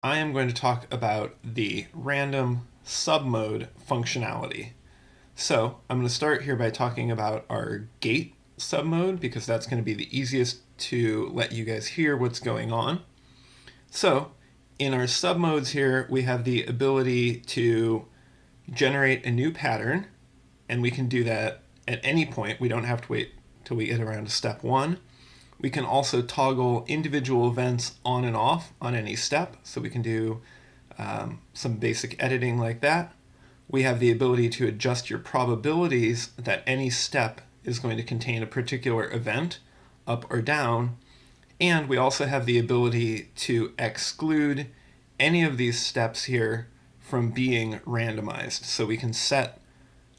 I am going to talk about the random submode functionality. So I'm going to start here by talking about our gate submode because that's going to be the easiest to let you guys hear what's going on. So in our submodes here, we have the ability to generate a new pattern, and we can do that at any point. We don't have to wait till we get around to step one. We can also toggle individual events on and off on any step, so we can do some basic editing like that. We have the ability to adjust your probabilities that any step is going to contain a particular event, up or down, and we also have the ability to exclude any of these steps here from being randomized. So we can set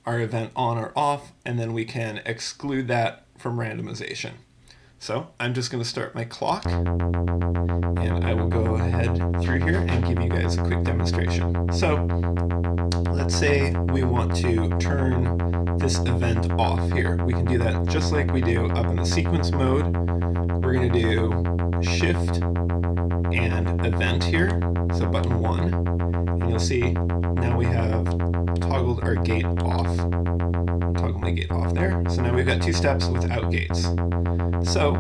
our event on or off, and then we can exclude that from randomization. So I'm just going to start my clock, and I will go ahead through here and give you guys a quick demonstration. So let's say we want to turn this event off here. We can do that just like we do up in the sequence mode. We're going to do shift and event here, so button 1, and you'll see now we have toggled our gate off. Toggle my gate off there. So now we've got two steps without gates. So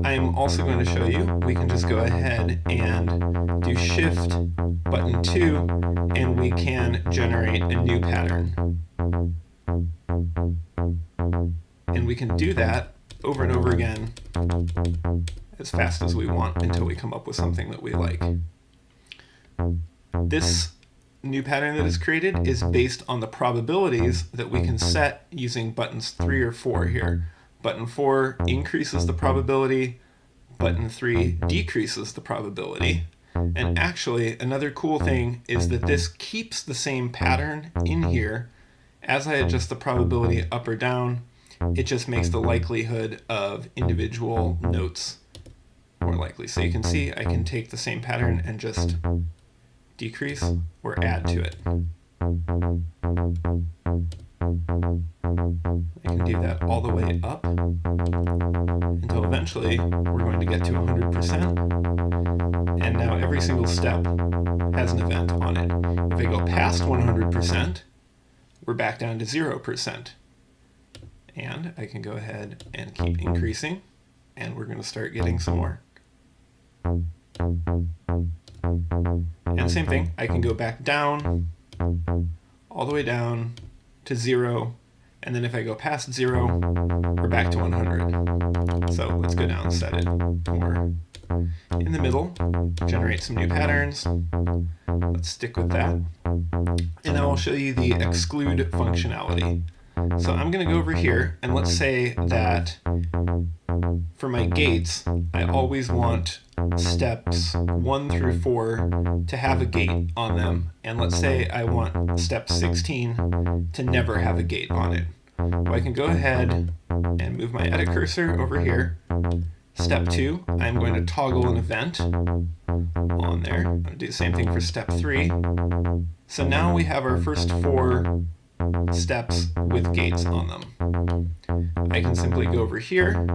I'm also going to show you, we can just go ahead and do shift button 2, and we can generate a new pattern. And we can do that over and over again as fast as we want until we come up with something that we like. This new pattern that is created is based on the probabilities that we can set using buttons 3 or 4 here. Button 4 increases the probability, button 3 decreases the probability. And actually, another cool thing is that this keeps the same pattern in here. As I adjust the probability up or down, it just makes the likelihood of individual notes more likely. So you can see I can take the same pattern and just decrease or add to it. I can do that all the way up until eventually we're going to get to 100%. And now every single step has an event on it. If I go past 100%, we're back down to 0%. And I can go ahead and keep increasing, and we're going to start getting some more. And same thing, I can go back down, all the way down to 0, and then if I go past 0, we're back to 100. So let's go down and set it more in the middle, generate some new patterns. Let's stick with that. And now I'll show you the exclude functionality. So I'm going to go over here, and let's say that for my gates, I always want steps 1 through 4 to have a gate on them. And let's say I want step 16 to never have a gate on it. Well, I can go ahead and move my edit cursor over here. Step 2, I'm going to toggle an event on there. I'm going to do the same thing for step 3. So now we have our first 4 steps with gates on them. I can simply go over here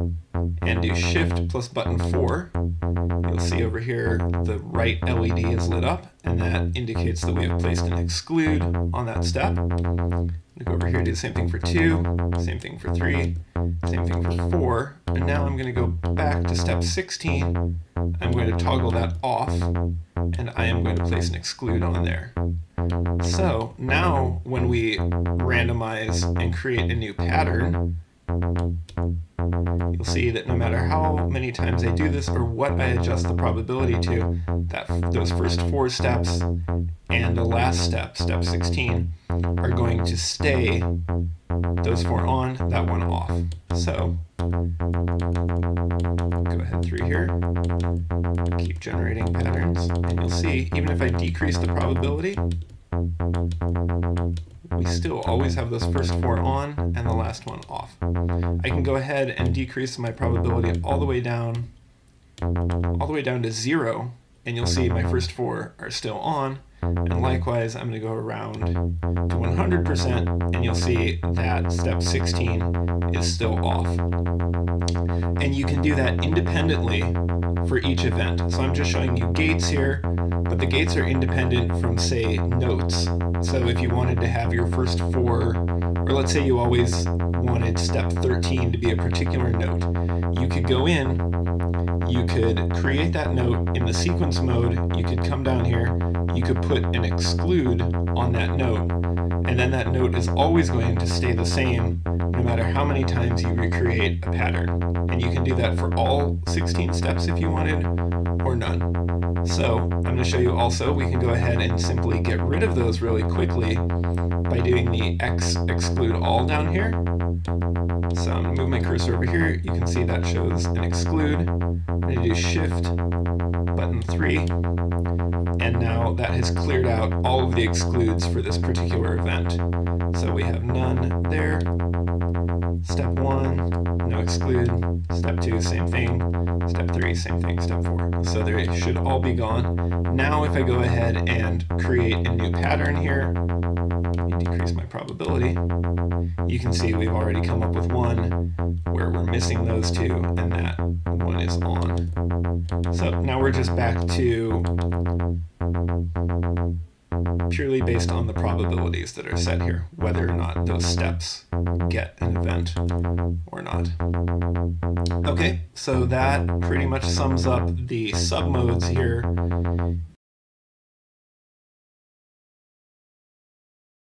and do shift plus button 4. You'll see over here the right LED is lit up, and that indicates that we have placed an exclude on that step. I'm going to go over here and do the same thing for 2, same thing for 3, same thing for 4, and now I'm going to go back to step 16. I'm going to toggle that off, and I am going to place an exclude on there. So now when we randomize and create a new pattern, you'll see that no matter how many times I do this or what I adjust the probability to, that those first 4 steps and the last step, step 16, are going to stay, those 4 on, that 1 off. So go ahead through here, keep generating patterns, and you'll see even if I decrease the probability, we still always have those first 4 on and the last 1 off. I can go ahead and decrease my probability all the way down to 0, and you'll see my first 4 are still on, And likewise, I'm going to go around to 100%, and you'll see that step 16 is still off. And you can do that independently for each event. So I'm just showing you gates here, but the gates are independent from, say, notes. So if you wanted to have your first 4, or let's say you always wanted step 13 to be a particular note, you could go in, you could create that note in the sequence mode, you could come down here, you could put an exclude on that note, and then that note is always going to stay the same no matter how many times you recreate a pattern. And you can do that for all 16 steps if you wanted, or none. So I'm going to show you also, we can go ahead and simply get rid of those really quickly by doing the exclude all down here. So I'm going to move my cursor over here. You can see that shows an exclude. I'm going to do Shift, button 3, and now that has cleared out all of the excludes for this particular event. So we have none there. Step 1, no exclude. Step 2, same thing. Step 3, same thing. Step 4. So they should all be gone. Now if I go ahead and create a new pattern here, decrease my probability, you can see we've already come up with one where we're missing those 2, and that one is on. So now we're just back to purely based on the probabilities that are set here, whether or not those steps get an event or not. Okay, so that pretty much sums up the submodes here